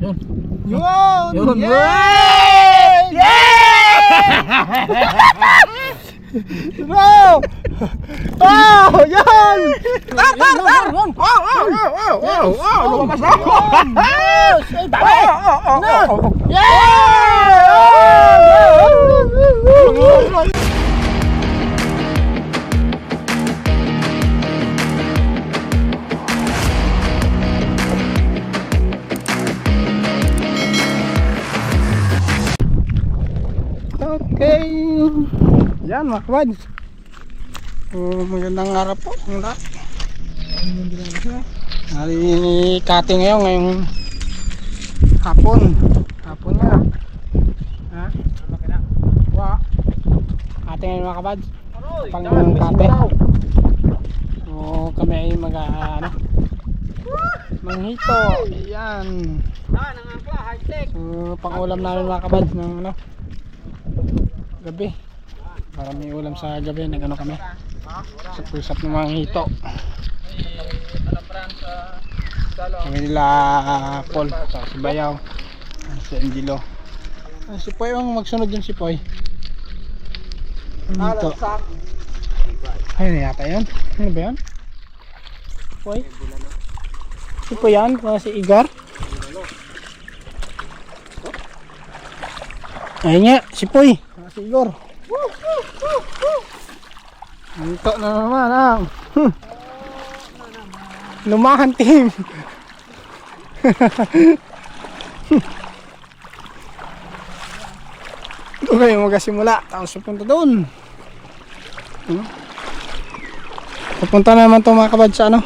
Yun! Yun! Yeah! Bro! Oh! Yan! Tar! Wow! Lumabas na ako! Ay, dami! Okay. Yan mga kabads. Magandang araw po. Hari cutting ngayong hapon. Hapon nga. Ha? Wa. Cutting ngayon mga kabads. Pang cutting. So kami ay manghito. Yan. So pang-ulam namin mga kabads ng gabi. Para may ulam sa gabi, kami. Usap ng mga hito. Kami nila Paul, si Bayaw, si Angelo. Si Poy ang magsunod yun si Poy. Hito. Ay, ano yata yun? Ano ba yun? Poy? Si Poy yan? Si Igor? Ayun nga, si Poy. Si Igor. Hito na naman lumahan team. Doon kayo magkasimula. Tapos pupunta doon. Pupunta naman ito mga kabad sa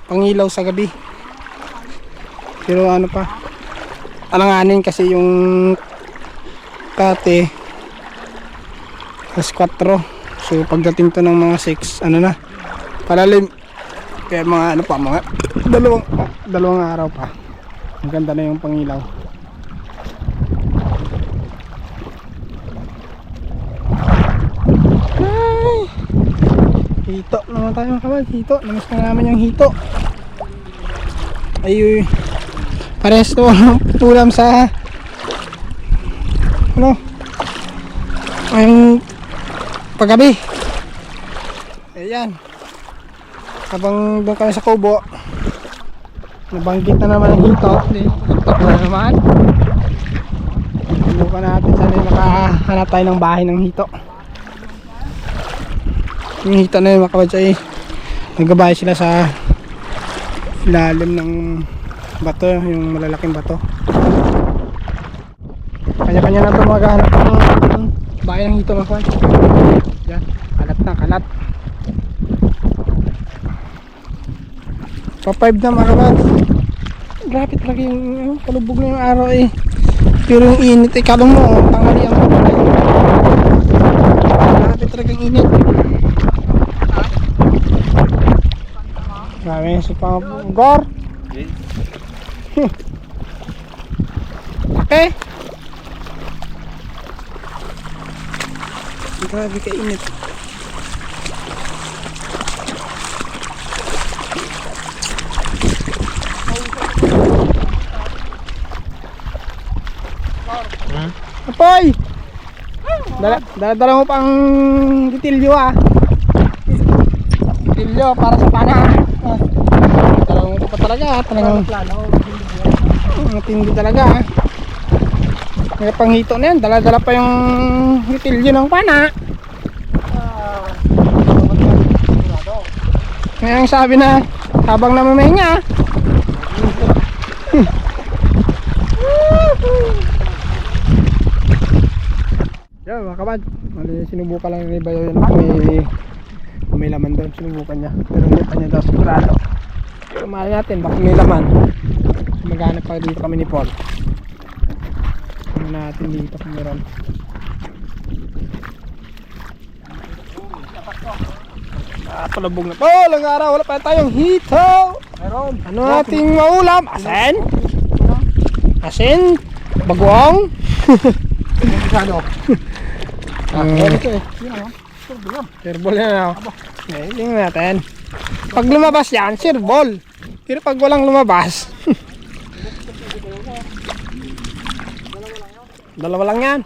pangilaw sa gabi. Pero pa, alanganin kasi yung kate alas 4. So pagdating to ng mga 6 palalim. Kaya mga mga dalawang araw pa. Ang ganda na yung pangilaw. Ay, hito naman tayo mga kabad. Hito, namis na naman yung hito. Ay, parehas to ulam sa ang paggabi. Ayan. Habang doon kami sa kubo, nabanggit na naman ang hito. Tuktok na naman. Subukan natin sana makahanap tayo ng bahay ng hito. Yung hito na yun mga kabadsay, nagbabahay sila sa ilalim ng bato, yung malalaking bato. Kanya-kanya na ito maghanap ng bahay ng hito mga kabadsay. Yan, kalat na kalat. Pa 5 na mga kabad. Grabe talaga yung palubog na yung araw pero yung init kalong mo tanghali ang pagkakay. Grabe talaga yung init. Grabe yung supagor. Okay. Grabe ka init. Apoy! Dala mo pang gitilyo gitilyo para sa pana. Dala mo pa talaga talagang tindi talaga May panghito na yan, dala-dala pa yung gitilyo ng pana. Ngayon sabi na habang namamahinga yan mga kabad, sinubukan lang ni Bayo yan kung may laman doon, sinubukan niya pero hindi pa niya daw sigurado. Pero mahal natin, baka may laman. Maghanap pa dito kami ni Paul. Tingnan natin dito kung meron. Palabog na Paul, ang araw, wala pa tayong hito. Meron. Ano ating maulam? Asin? Asin? Bagoong? Ano? Sirbol yan tingnan natin. Pag lumabas yan, sirbol. Pero pag walang lumabas Dalawa lang yan.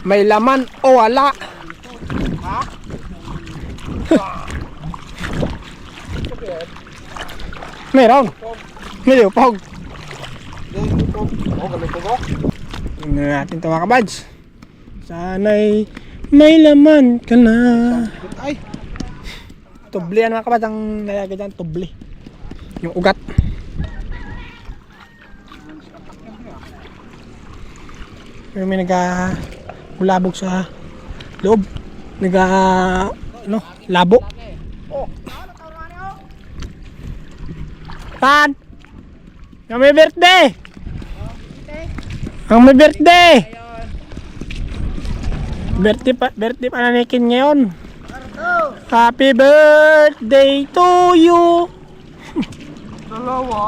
May laman o wala. Meron. May upog. Tingnan natin ito mga kabads. Sana'y may laman ka na. Ay. Tubli yan mga kabads. Ang nalagay dyan, tubli. Yung ugat. Pero may nagulabog sa loob. Labo. Pan! Ang may birthday! Ang may birthday! Birthday pa na ni Ken ngayon. Happy birthday to you! Dalawa.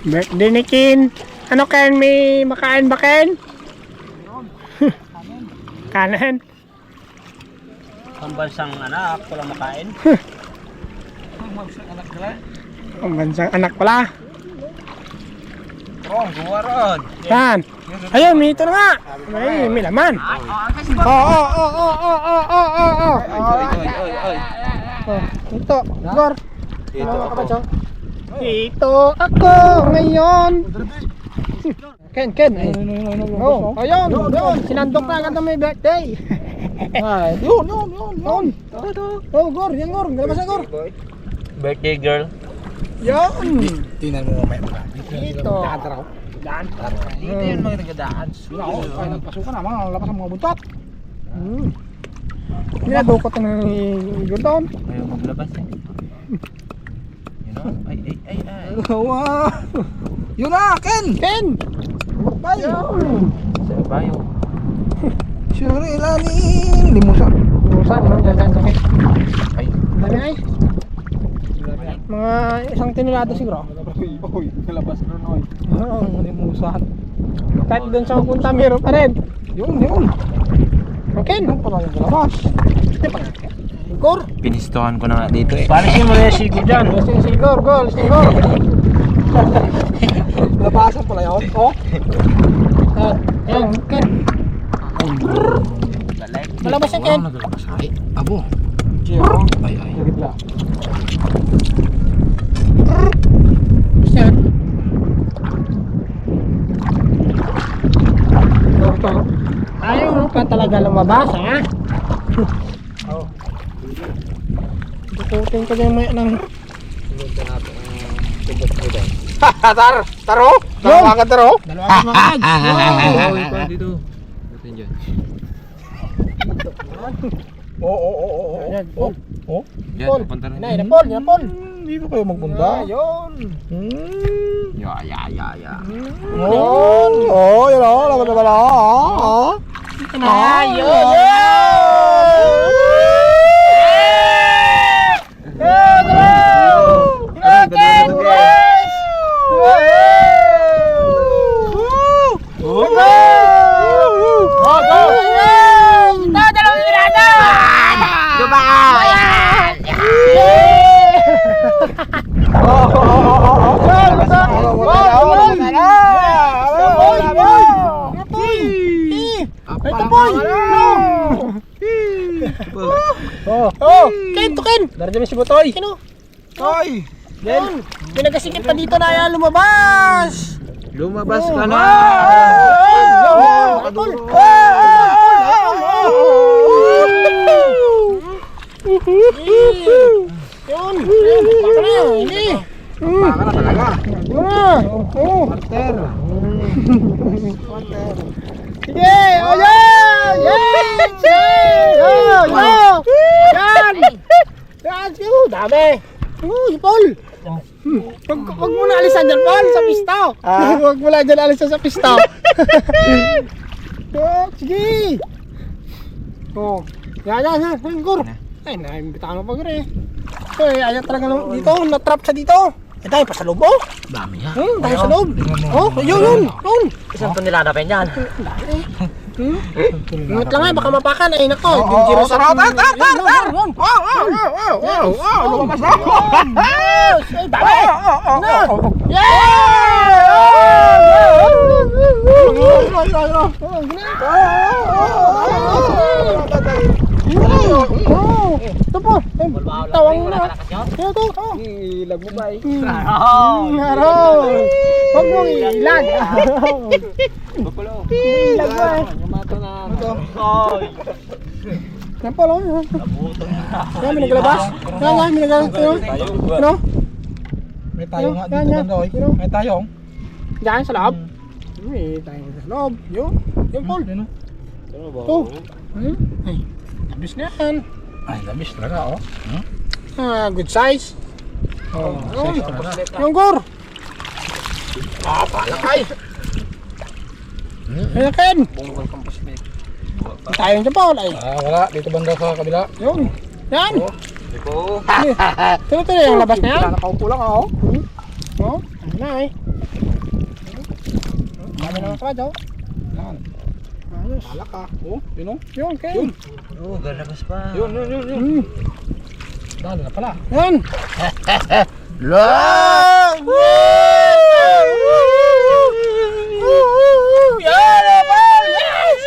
Birthday ni Ken. Ano Ken? May makain ba Ken? Kanin. Pambansang anak, walang makain. Pambansang anak nila. Pambansang anak pala. Oh, guwaron. Yan. Ayun, may ito na nga. May laman. Oo. Ito, Gor. Ito ako ngayon. Ken. Oh, ayun. Sinandok na agad na may birthday. Ay, yun. Oh, Gor. Yan, Gor. Galabas na, Gor. Birthday girl. Yan. Tingnan mo mamaya mo. Ito. Daan. Dito yun mga nagadaan. Ay, nagpasukan na, mga labas ang mga buntot. Dinadukot na ni Gor doon. Ayaw maglabas eh. Yun o. Ay. Wow! Yun na, Ken! Ken. Bay! Sa bayo. Sure, ilalim! Limusa. Saan mo dyan sakit? Ay. Dami ay. Mga isang tinulado siguro. Uy, nalabas na nun. Oo. Limusa. Kahit doon sa pupunta meron pa rin. Yun. Okay. Ano pala yung nalabas? Gor. Pinistuhan ko na nga dito eh. Palisin mo na yung sigo dyan. Sigor. Labasan pala yun. Oh. Yan, Ken. Malabas yan, Ken. Ay, abo. Ay. Yan. Ayaw pa talaga lumabas, ha? Dukutin ko dyan may ng... Taro? Dalawa ka taro? Dalawa ka mga Ikaw dito. Butin dyan. Oo. Yan, Paul. Dyan, Paul. papunta rin. Yan, Paul. Dito kayo magpunta. Yun. Ya. Yun. Oh, yun o. Laban na pala. Ayun. Ken! Darja mo si Butoy. Kino? Ay! Yan. May nagasikip pa dito na yan lumabas. Lumabas ka na. Yun. Baka na. Hindi. Baka na talaga. Water. Sige! O yan! Yan! Yan! Dami! Si Paul! Huwag mo na alisan dyan, Paul, sa pista. Huwag mo na dyan alisan sa pista. Sige! Yan, Gor. Ay, naimbitahan mo pa, Gor eh. Ay, ayaw talaga dito, natrap siya dito. Eh, dahil pa sa loob, oh. Dami ha. Dahil sa loob. Oh, yun. Isang tonelada pa yan. Ingat lang baka mapakan. Ay nako, dangerous. Tar! Wow! Lumabas na! Ay, dami! Ito po. Tawang mo na. Ito. Ilag mo ba eh? Araw. Huwag mong ilag. Bakulo. Ilag mo eh. Yung mata na. Yan po lang. Yan, may naglabas. Yan, may naglabas. Ano? May tayo nga Yan, dito yan. banda oy. May tayong. Diyan sa loob. May tayo sa loob. Yun. Yun, Paul. Ito. Ay, labis na yan. Ay, labis talaga oh. Good size. Oh, Size talaga. yung gor. Palakay. Ayan, Ken. Bungol kang pusmik. Tayo dyan, Paul. Ay, Wala. Dito banda sa kabila. yun. Yan. Ito. Tuloy-tuloy yung labas na yan. Nakaupo lang ako. Oh, ano na eh. Dami naman ka daw. Yan. Ayos. Palak ka. Oh, yun oh. Yun, Ken. Oo, galabas pa. Yun. Dali na pala. Yan. Lang! Yan, Paul. Yes!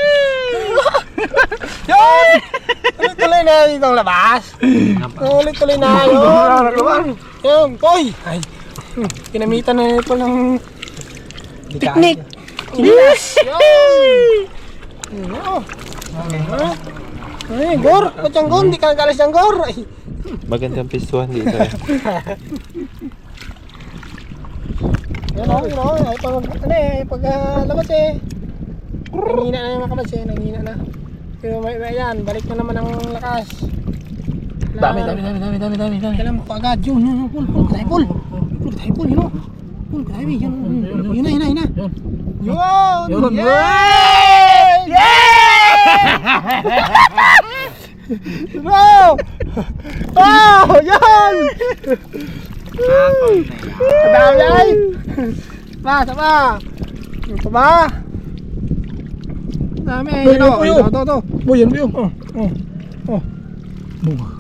Yun! Tuloy-tuloy na itong labas. Tuloy-tuloy na yun. Yun, Koy. Ay, kinamitan na ito ng picnic. Yes! Yun. Ay, Gor. Ba't yung Gor? Hindi ka nagalas ng Gor. Ay. Magandang pistuhan dito eh. Yan o, yun o. Ay, paglabas eh. Nanghina na yung mga kabas eh. Nanghina na. Pero may yan, balik na naman ang lakas. Dami. Kailan mo agad yun, pull tayo, pull tayo, yun o. Pull tayo, yun na. Yun! Bro! Oh! Yan! Madami ay! Sama! Yung pa ba? Dami ay! Ito! Boy, yan yun. Oh!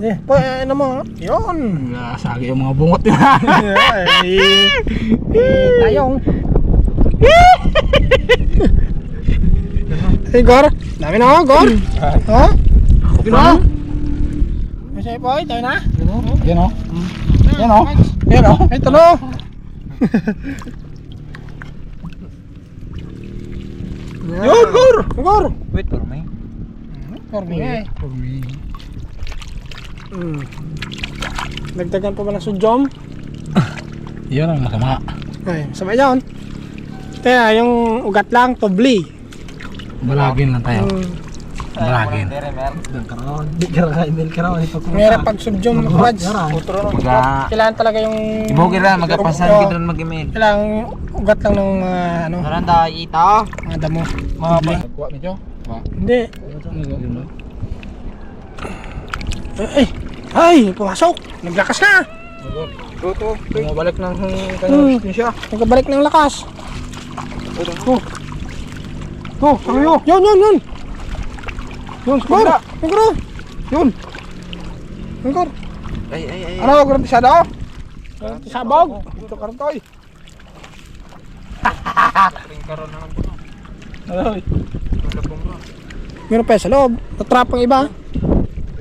Eh, ano mo? Yun! Sagi yung mga bungot nila. Tayong! Hey, Gor! Dami na ako, Gor! Ha? Gino? Masaya po, tayo na? Yan oh. Yan oh. Ito no! Yun, Gor! Gor! Wait for me. Gor nga eh. Nagdagan pa ba ng sudyom? Yan ang masama. Ay, masama yun. Kaya yung ugat lang, tubli. Balagin lang tayo. Balagin. Di karon karon ito ko. Mayroon pag sudyom ng buds. Maga. Kailangan talaga yung... Ibugin na, magapasan Oo. ka doon mag-email. Kailangan yung ugat lang ng ano, Naran tayo ito. mga damo. Tubli. Kuha medyo. Hindi. Ay, pumasok. Naglakas na. Goto. Bumabalik ng kanyang siya. Nagbabalik ng lakas. Ano yun? Yun! Yun, Gor! Gor! Yun. Gor! Ay. Ano, garantisada? Sabog! Ito karantoy. Karon na lang. Ay. Meron pa sa loob. Natrap ang iba.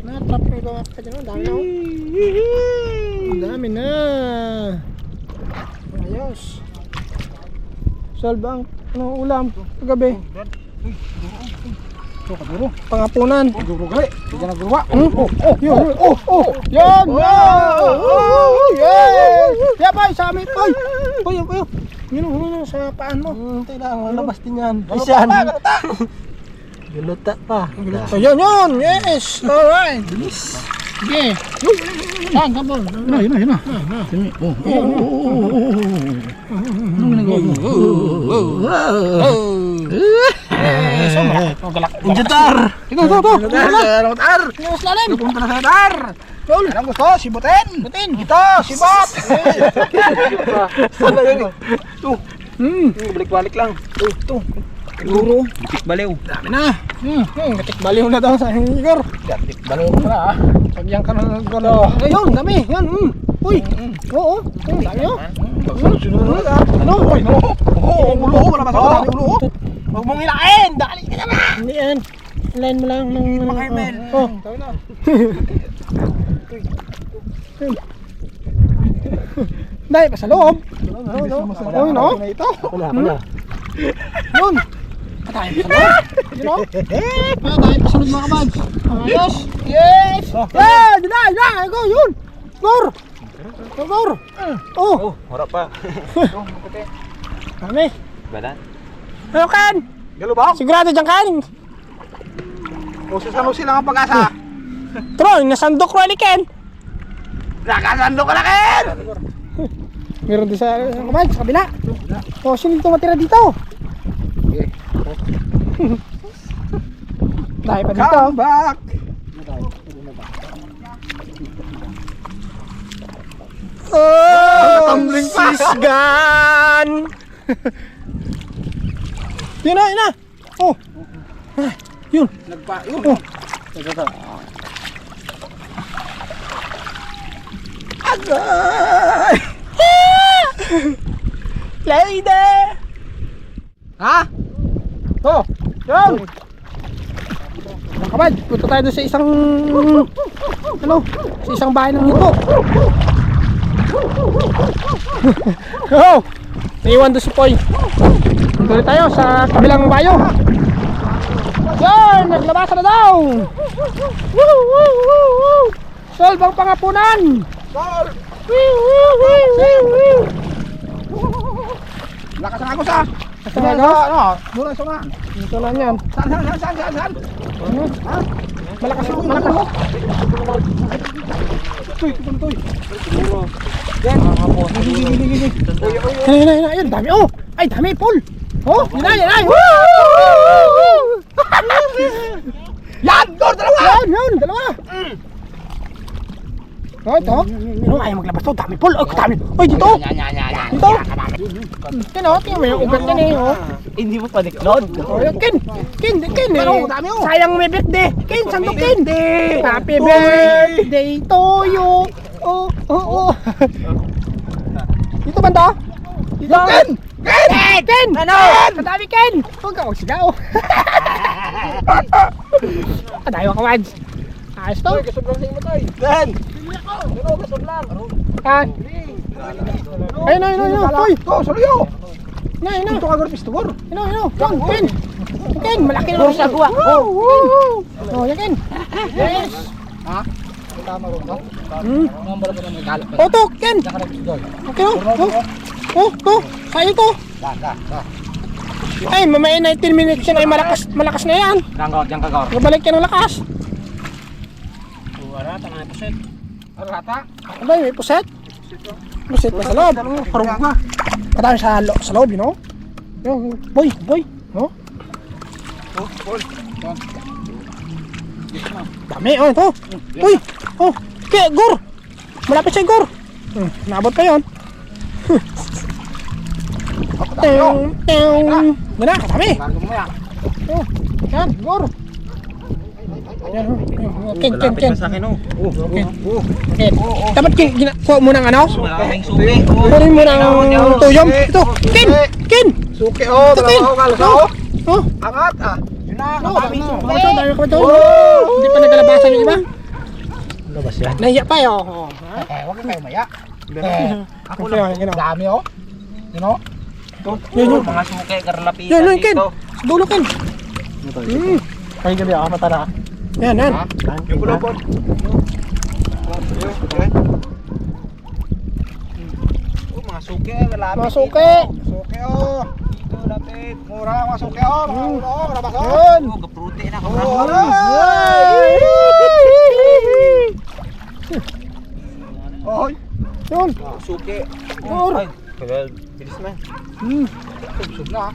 Natrap ang iba. Ang dami na. Ang dami na. Ayos. Solve ang ulam kagabi. Pangapunan. Guro gali. Di ka nagruwa. Yun. Yan. Yes. Yeah, boy, sa amin, boy. Boy. Yun sa paan mo. Kailangan labas din yan. Isyan. Guluta pa. So, yun. Yes. Alright. Sige. Saan ka, boy? Yun na. Injutar! Ito. Tar! Mas lalim. Punta na sa tar! Yun. Anong gusto? Sibutin! Butin. Ito! Sibot! Sana yun eh. Balik-balik lang. Siguro. Bitik baliw. Dami na. Gatik baliw na daw sa Igor. Gatik baliw ko na Pagyan ka ng golo. Ayun, dami. Yan. Uy. Oo. Dami oh. Sunod na. Ano? Uy, no. Oo, ulo ko. Wala ba sa ulo? Huwag mong ilain! Dali ka naman! Hindi yan. Line mo lang ng... Makaimel. Oh. Dahil pa sa loob. Uy, no? Ako na. Yun. Patayin pa sa loob. Yun, no? Patayin pa sa loob mga kabads. Ayos. Yes. Yeah, yun na. Go, yun. Gor. Gor. Oh. Oh, harap pa. Kami. Balan. Ano, Ken? Galo ba? Sigurado dyan, Ken. O Susanusi lang ang pag-asa. Tro, nasandok ko ni Ken. Nakasando ka na, Ken! Meron din sa kabads, sa kabila. Oh, sino dito matira dito? Dahil pa dito. Come back! Oh, tumbling pa. sisgan! Yun na. Oh. Yun. Nagpa-yun. Oh. Agay! Lady! Ha? Oh, yun! Mga kabad, punta tayo doon sa isang sa isang bahay ng hito. Oh! Naiwan doon si Poy. Tuloy tayo sa kabilang bayo. Yan! Naglabasan na daw! Woo! Woo! Woo! Woo! Solve ang pangapunan! Sol! Woo! Woo! Woo! Woo! Woo! Lakas ang agos, ha? Lakas ang agos? Ano? Mura sa nga. Ito na yan. Saan? Ano? Ha? Malakas. Tutoy. Yan. Mga kapos. Ayun, dami. Oh! Ay, dami, Paul! Oh, yun na. Yan! Gor! Dalawa! Yan, dalawa. Oh, ito. Ano, ayaw maglabas to. Dami, Paul. Oh, dami. Oy, dito. Dito. Yan, oh. Tingnan mo yung ugat yan eh, oh. Hindi mo pa niklod. Oh, yan, Ken. Ano, dami, oh. Sayang may birthday. Ken, sandok, Ken. Birthday. Happy birthday to you. Oh. Dito banda? Dito. Ken! Ano? Kadami, Ken! Huwag ka magsigaw. Kadami mga kawads. Ayos to. Sobrang sa imo, Toy. Ben! Pero, sobrang. Kan? Ayun. Uy! Ito, soryo! Ayun. Ito ka, Gor, pisto, Gor. Ayun. Ken, malaki na sa guwa. Oh, yan, Ken. Yes. Ha? Tama ron, no? Number ko na may galak. Oh, to, Ken. Okay, oh. Kaya to. Da. Ay, mamaya 19 minutes yan ay malakas na yan. Diyan ka, Gor. Babalik yan ng lakas. Arata, mga puset. Arata? Abay, may puset. Puset pa sa loob. Parang nga. Patay sa loob, you know? Boy. No? Oh, Paul. Dami, oh, ito. Uy, oh. Okay, Gor. Malapit siya, Gor. Naabot pa yun. Yan na, kadami. Bago mo yan. Oh, yan, Gor. Yan, Ken. Malapit na sa akin, oh. Ken. Dapat kuha mo ng ano? Maraming suki. Kunin mo ng tuyom. Ito, Ken. Suki, oh. Ito, Ken. Dalawa, kalas, oh. Oh, Angat, ah. Yun na, dami kapatid. dami ko ito. Hindi pa nagalabasan yung iba. Labas yan. Nahiya pa yun. Oh. Huwag kayo maya. Ako lang. Dami, oh. You know? Yun. Mga suki, karlapitan Yan, Ken. dito. Sa dulo, Ken. Ay, gabi ako, mata na. Yan. Yung pulo, Paul. Oh, mga suki, malapit. Mga suki. Suki, oh. Dito, lapit. Mura, mga suki, oh. Mga ulo, oh. Marabas, oh. Yun. Oh, gapruti na, Oh, kabramo. aray! Oh, Yun. Suki. Gor. Ay, tagal. Bilis na. subsub na.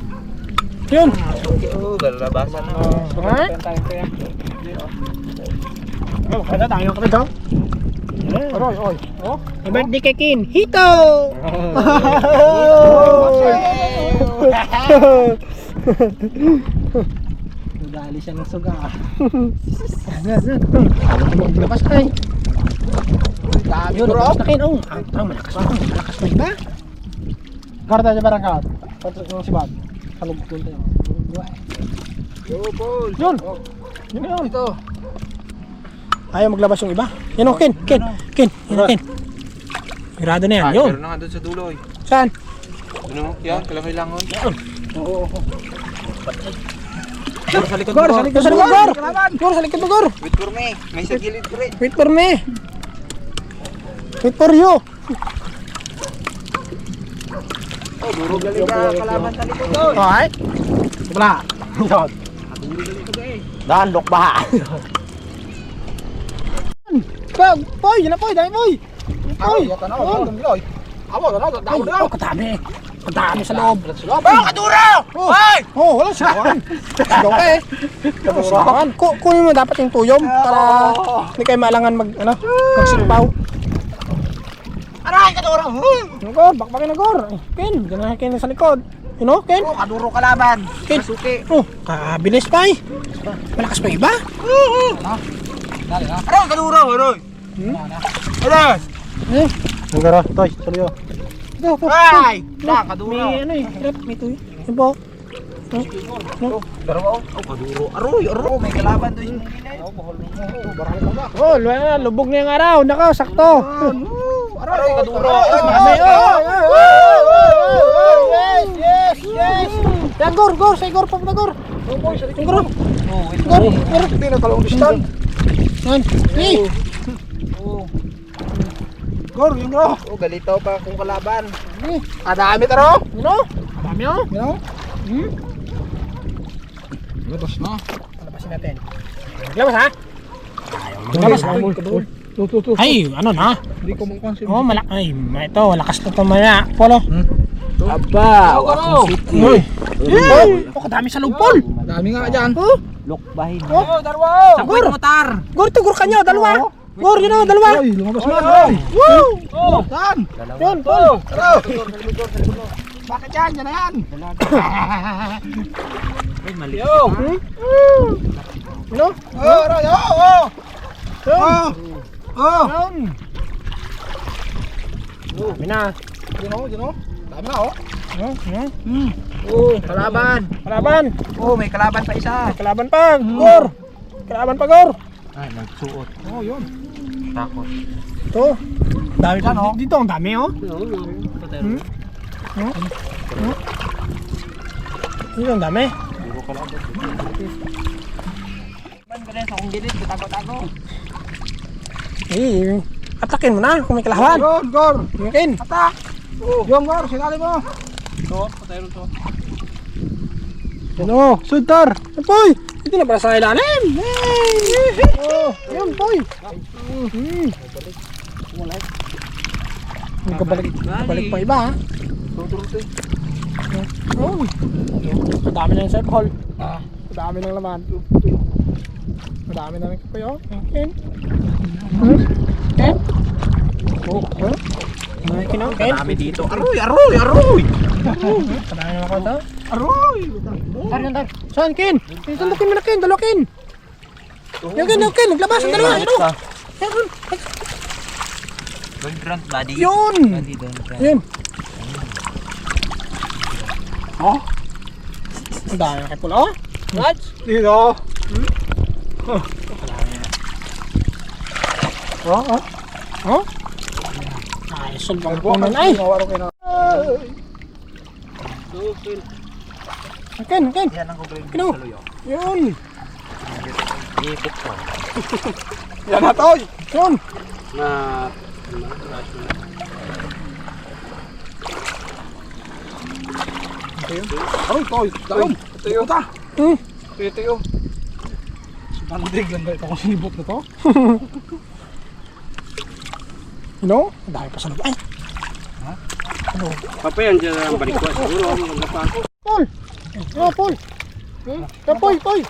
Yun. Suki, oh, lalabasan na. Ha? Oh, kada tayo kami daw. Aroy, oy. Oh, birthday kay Ken. Hito! Nadali siya ng suga. Maglabas ay. Dami Yun, bro. lakin. Oh, malakas pa. Malakas pa iba. Karta niya barang ka. Patro ng sibad. Kalog punta yun. Yo, Paul. Yun. Yun yun. Ito. Ayaw maglabas yung iba. Yan o, Ken. Ken. Mirado na yan. Yun. Meron na nga doon sa dulo eh. Saan? Ano? Yan, kalangoy-langoy. Oo. Sa likod Gor, mo. sa likod mo, Gor. Gor, sa likod mo, Gor. Wait for me. May sa gilid ko rin. Wait for me. Wait for you. Oh, durog galing ka. Kalaban sa likod doon. Alright. Wala. Yun. Daan, lok baha. Poy, yun na poy. Dami poy. Poy. Ay, kadami. Kadami sa loob. Kadura! Hoy! Oh, wala sigawan. Sigaw ka eh. Sigawan. Kunin mo dapat yung tuyom para hindi kayo maalangan magsipaw. Aray, kadura! Nagor, bakbakin na Gor. Ken, ganahin kayo sa likod. You know, Ken? Kaduro kalaban. Ken. Suki. Oh, kabilis pa eh. Malakas pa iba. Aray, kadura! Aray! Aray! Eh, Nagara, toy, salyo. go, go. Aray! Kadura! May ano eh, hirap, may tuyo. Yung po. Darawa oh. Kaduro. Aroy, aroy. May kalaban doon sa gilid. Oh, lubog na yung araw. Nako, sakto. Aroy, kaduro. Mamay, yes. Yan, Gor, say Gor, papunta Gor. Yung Gor. Gor. Hindi na talong distan. Yan. Eh. Gor, yun bro. Oh, galitaw pa kung kalaban. Kadami taro. You know? Dami oh. You know? Labas na. Palabasin natin. Labas ha? Labas ha? Ay, ano na? Hindi ko mangkonsin. Oh, ay, ito, lakas na ito maya. Polo. Aba! Uy. Oh, kadami sa loob, Pol. Dami nga dyan. Oh, Lukbahin. oh, Darwa! Sa Gor. Gor, ito, Gor kanyo, dalawa. Gor, yun o, dalawa. Ay, lumabas na. Ay. Woo! Oh, saan? Yun, Pol. Taro. Bakit yan? Yan na yan. Ay, mali. Ano? Oh, aray. Oh. Yun. Dami na. Yun o. Dami na oh. Oh, kalaban. Kalaban. Oh, may kalaban pa isa. Kalaban pa, Gor. Kalaban pa, Gor. Ay, nagsuot. Oh, yun. Takot. Ito. Dami Yan, oh. dito, ang dami oh. Dito ang dami. Man ka rin sa kong gilid, tago-tago. Eh, atakin mo na kung may kalaban. Gor. Yakin. Atak. Yung Gor, sinali mo. Yan o, sudtar. Poy, dito na para sa ilalim. Hey! Oh, yun, Poy. Kabalik pa iba ha. Oh. Madami na yung circle. Madami ng laman. Madami na rin kapoy oh. Ken. Ken. Oh, Ken. Ken. Dami dito. Aroy! Madami naman ko ito. Aroy. Tar. Saan, Ken? Dalakin mo na, Ken. Dalakin. Yung Ken. Naglabas ang dalawa. Ito. Don't run, buddy. Yun. Buddy, don't run. Yun. Oh. Ang dami na kay Pula. Oh. What? Dito. Oh. Ay, sulbang punan ay. Ken. Yan ang kukuling Kino? sa luyo. Yun. Ipit ko. Yan na toy. Yun. Aroy, toy. Dalom. Tayo ta. Tayo. Pandig lang ba ito kung sinibot na to? You know? Ang dami pa sa loob. Ay. Papayan dyan ang balik ko. Siguro ang maglapan. Paul. Oh, Paul. Poy.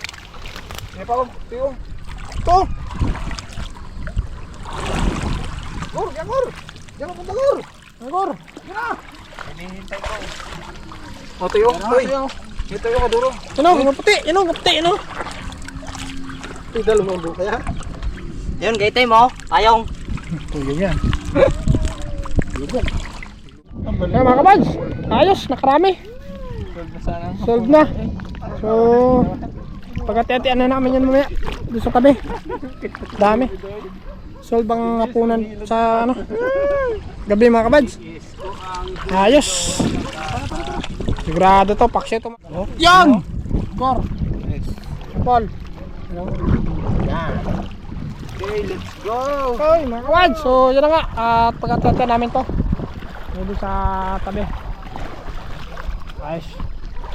Yan pa, tayo. Ito. Gor, yan Gor. Yan ang punta Gor. Agor. Hinihintay ko. O, tayo. Toy. Ito yung kaduro. Ano, yung puti, yung puti, ano? Ida lumambo kaya. Yun, gaytay mo. Tayong. Ganyan. Kaya mga kabads, ayos, nakarami. Solve na. So, pagkati-atian na namin yan mamaya. Doon sa tabi. Dami. Solve ang hapunan sa ano. Gabi mga kabads. Ayos. Sigurado to, paksyo to. Yan! Kor. Paul. Yan. Okay, let's go. Okay mga kabads, so yun na nga. At pagkati-atian namin to. Doon sa tabi. Ayos.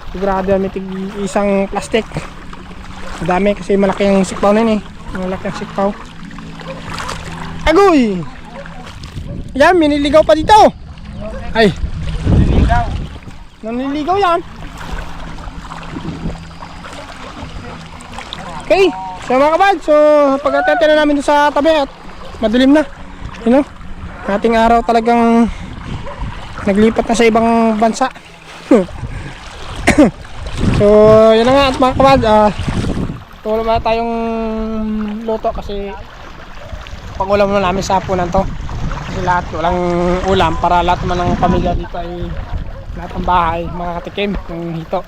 Sigurado yan, may isang plastic. Madami kasi malaki ang sikpaw na yun eh. Malaki ang sikpaw. Agoy! Yan, miniligaw pa dito. Ay. Naniligaw yan. Okay. So mga kabad, so pagkatete na namin doon sa tabi at madilim na. You know? Ating araw talagang naglipat na sa ibang bansa. So yun na nga at mga kabad, tulo na tayong luto kasi pag-ulam na namin sa hapunan to. Kasi lahat walang ulam para lahat naman ng pamilya dito ay lahat ng bahay makakatikim ng hito.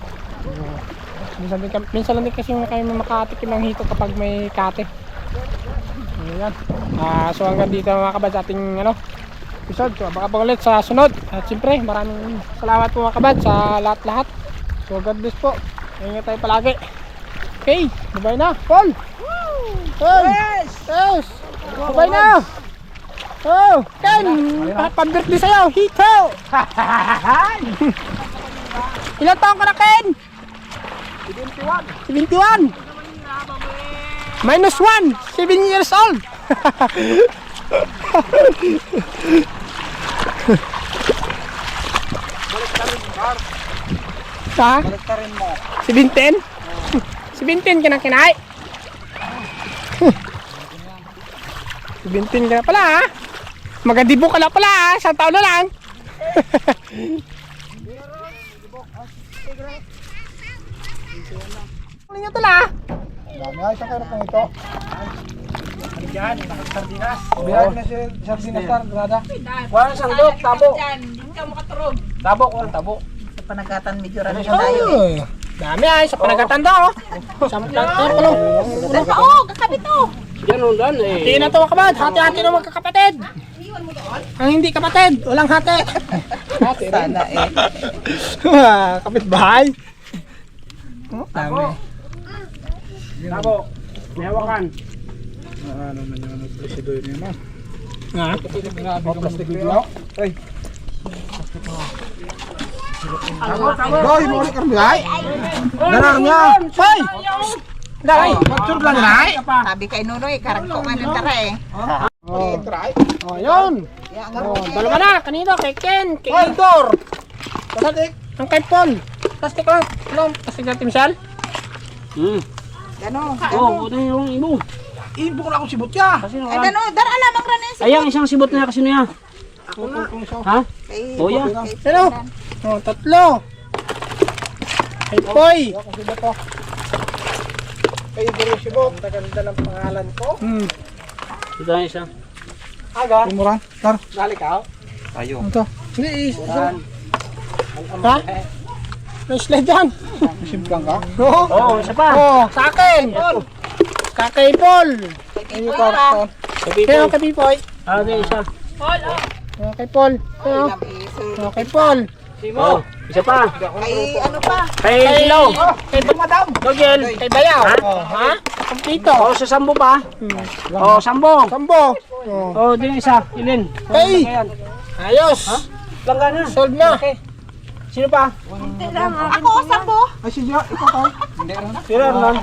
So, minsan lang din kasi kayo makatikim ng hito kapag may kate. Ayan. So hanggang dito mga kabad sa ating episode. So baka ulit sa sunod. At siyempre maraming salamat po mga kabad sa lahat-lahat. So God bless po. Ingat tayo palagi. Okay, bye na. Paul! Yes! Yes! Bye na! Oh, Ken! Pa-birthday sa'yo! Hito! Ilan taong ka na, Ken? 71! 71! Minus 1! 7 years old! Ha? Baliktarin mo. 17? 17 ka na kinay? 17 ka na pala ha? Magadibo ka na pala ha? Isang taon na lang. Ano nyo tala ha? Dami ay sa kaya pang ito. Ano dyan? Nakasardinas. Biyahe na si Sardinas Star, grada. Walang sandok, tabo. Hindi ka makaturog. Tabo, walang tabo. Sa panagkatan, medyo rami siya tayo. Ay, dami ay sa panagatan daw. Samplang palo. Oo, kakabit to. Ganun dan eh. Hati na to mga kabad. Hati-hati na magkakapatid. Ang hindi kapatid, walang hati. Hati rin. Sana eh. Kapitbahay. Oh, dami. Tabo. Mewakan. Ano na yung presido yun yun. Ha? Grabe ka plastic video. Ay. Boy, mo ulit karmi ay. Darar niya. Hoy! Dai! Picture lang na ay. Sabi kay Nunoy, karagto nga ng tara eh. Oh. Oh, yun. Oh, dalawa na. Kanino? Kay Ken, kay Igor. Plastic. Ang kay Paul. Plastic lang. Ano? Plastic na timsal? Gano? Oo, ito yung imo. Ibo ko na akong sibot ya. Kasi Ay, gano, dara lamang ranes. ayang isang sibot na kasi niya. Ha? Kay, Oh, yeah. kay Ano? Oh, tatlo. Kay Poy. Kay Ibo yung sibot. Ganda ng pangalan ko. Ito na isa. Aga. Tumuran. Tar. Dali ka. Tayo. Ito. Hindi, isa. Ha? May slide yan. Simplang ka. Oo. Oo, isa pa. Oh, sa akin. Kay Paul. Ayun yung karton. Kaya kay Poy. Ah, di isa. Kay Paul. Kaya kay Paul. Oh, isa pa. Kay ano pa? Kay Lo. Kay Madam. Dogel. Kay Bayaw. Ha? Kompleto. Oh, sa sambo pa. Oh, sambo. Sambo. Oh. Oh, din isa. Ilin. Hey! Ayan. Ayos. Langga na. Solve na. Sino pa? Ako, sambo. Ay, siya. Ikaw ka. Sira lang.